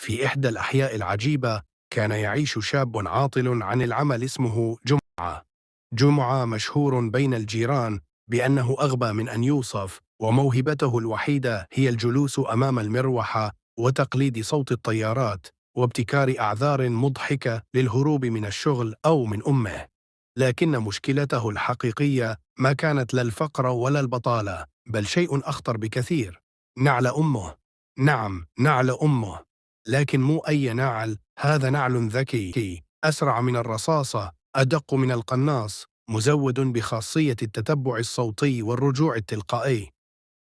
في إحدى الأحياء العجيبة كان يعيش شاب عاطل عن العمل اسمه جمعة. جمعة مشهور بين الجيران بأنه أغبى من أن يوصف، وموهبته الوحيدة هي الجلوس أمام المروحة وتقليد صوت الطيارات وابتكار أعذار مضحكة للهروب من الشغل أو من أمه. لكن مشكلته الحقيقية ما كانت لا الفقر ولا البطالة، بل شيء أخطر بكثير: نعل أمه. نعم، نعل أمه، لكن مو أي نعل، هذا نعل ذكي أسرع من الرصاصة، أدق من القناص، مزود بخاصية التتبع الصوتي والرجوع التلقائي.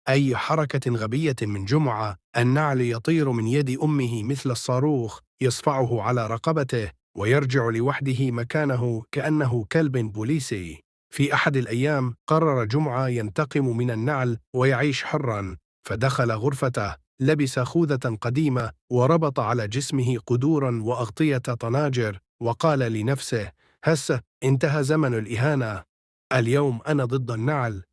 أي حركة غبية من جمعة، النعل يطير من يد أمه مثل الصاروخ، يصفعه على رقبته ويرجع لوحده مكانه كأنه كلب بوليسي. في أحد الأيام قرر جمعة ينتقم من النعل ويعيش حراً، فدخل غرفته، لبس خوذة قديمة وربط على جسمه قدوراً وأغطية طناجر، وقال لنفسه: هسه انتهى زمن الإهانة، اليوم أنا ضد النعل.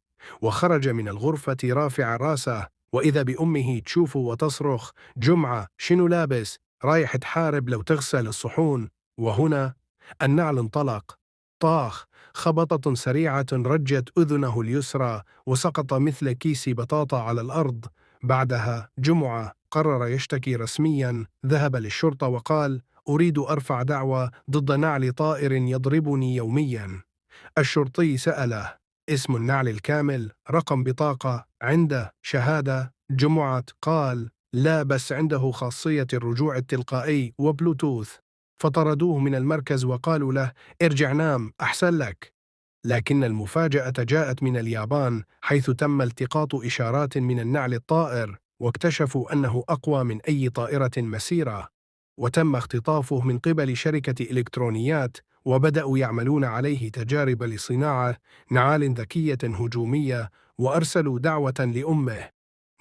وخرج من الغرفة رافع راسه، وإذا بأمه تشوفه وتصرخ: جمعة شنو لابس؟ رايح تحارب لو تغسل الصحون؟ وهنا النعل انطلق، طاخ خبطة سريعة رجت أذنه اليسرى وسقط مثل كيس بطاطا على الأرض. بعدها جمعة قرر يشتكي رسميا، ذهب للشرطة وقال: أريد أرفع دعوى ضد نعل طائر يضربني يوميا. الشرطي سأله: اسم النعل الكامل، رقم بطاقة، عنده شهادة؟ جمعة قال: لا، بس عنده خاصية الرجوع التلقائي وبلوتوث. فطردوه من المركز وقالوا له: ارجع نام أحسن لك. لكن المفاجأة جاءت من اليابان، حيث تم التقاط إشارات من النعل الطائر، واكتشفوا أنه أقوى من أي طائرة مسيرة، وتم اختطافه من قبل شركة إلكترونيات، وبدأوا يعملون عليه تجارب لصناعة نعال ذكية هجومية، وأرسلوا دعوة لأمه: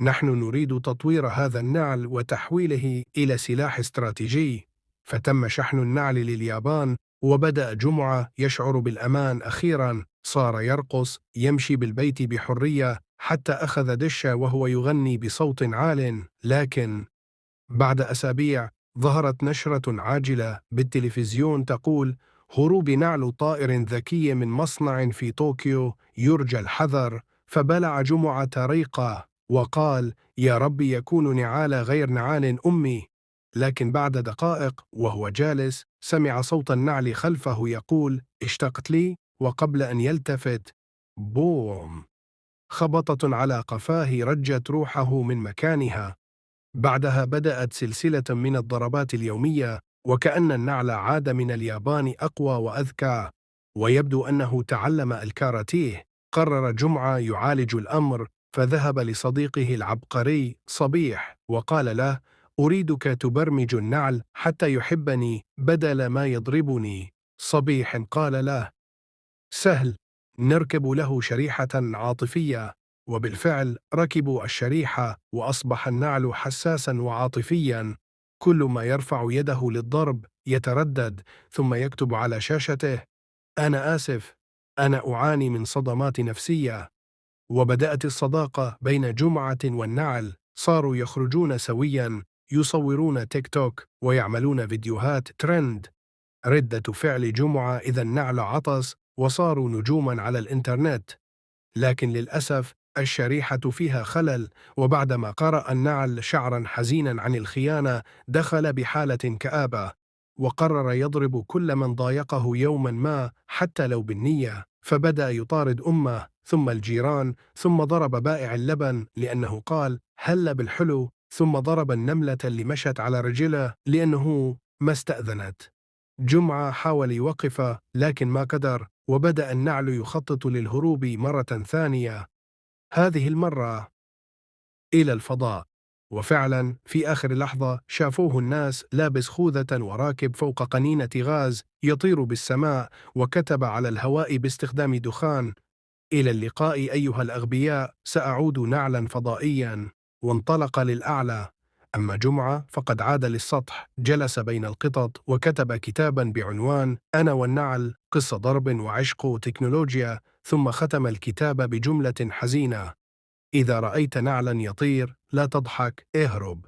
نحن نريد تطوير هذا النعل وتحويله إلى سلاح استراتيجي. فتم شحن النعل لليابان، وبدأ جمعة يشعر بالأمان أخيراً، صار يرقص، يمشي بالبيت بحرية، حتى أخذ دشة وهو يغني بصوت عال. لكن بعد أسابيع ظهرت نشرة عاجلة بالتلفزيون تقول: هروب نعل طائر ذكي من مصنع في طوكيو، يرجى الحذر. فبلع جمعة ريقة وقال: يا رب يكون نعال غير نعال أمي. لكن بعد دقائق وهو جالس سمع صوت النعل خلفه يقول: اشتقت لي؟ وقبل أن يلتفت، بوم! خبطة على قفاه رجت روحه من مكانها. بعدها بدأت سلسلة من الضربات اليومية، وكأن النعل عاد من اليابان أقوى وأذكى، ويبدو أنه تعلم الكاراتيه. قرر جمعة يعالج الأمر، فذهب لصديقه العبقري صبيح وقال له: أريدك تبرمج النعل حتى يحبني بدل ما يضربني. صبيح قال له: سهل، نركب له شريحة عاطفية. وبالفعل ركبوا الشريحة، وأصبح النعل حساسا وعاطفيا. كل ما يرفع يده للضرب يتردد، ثم يكتب على شاشته: أنا آسف، أنا أعاني من صدمات نفسية. وبدأت الصداقة بين جمعة والنعل، صاروا يخرجون سويا، يصورون تيك توك ويعملون فيديوهات ترند. ردة فعل جمعة إذا النعل عطس، وصاروا نجوما على الإنترنت. لكن للأسف الشريحة فيها خلل، وبعدما قرأ النعل شعرا حزينا عن الخيانة دخل بحالة كآبة، وقرر يضرب كل من ضايقه يوما ما حتى لو بالنية. فبدأ يطارد أمه، ثم الجيران، ثم ضرب بائع اللبن لأنه قال هل بالحلو، ثم ضرب النملة اللي مشت على رجله لأنه ما استأذنت. جمعة حاول يوقفه لكن ما قدر، وبدأ النعل يخطط للهروب مرة ثانية، هذه المرة إلى الفضاء. وفعلا في آخر لحظة شافوه الناس لابس خوذة وراكب فوق قنينة غاز يطير بالسماء، وكتب على الهواء باستخدام دخان: إلى اللقاء أيها الأغبياء، سأعود نعلا فضائيا. وانطلق للأعلى. أما جمعة فقد عاد للسطح، جلس بين القطط وكتب كتابا بعنوان أنا والنعل، قصة ضرب وعشق وتكنولوجيا. ثم ختم الكتاب بجملة حزينة: إذا رأيت نعلا يطير لا تضحك، اهرب.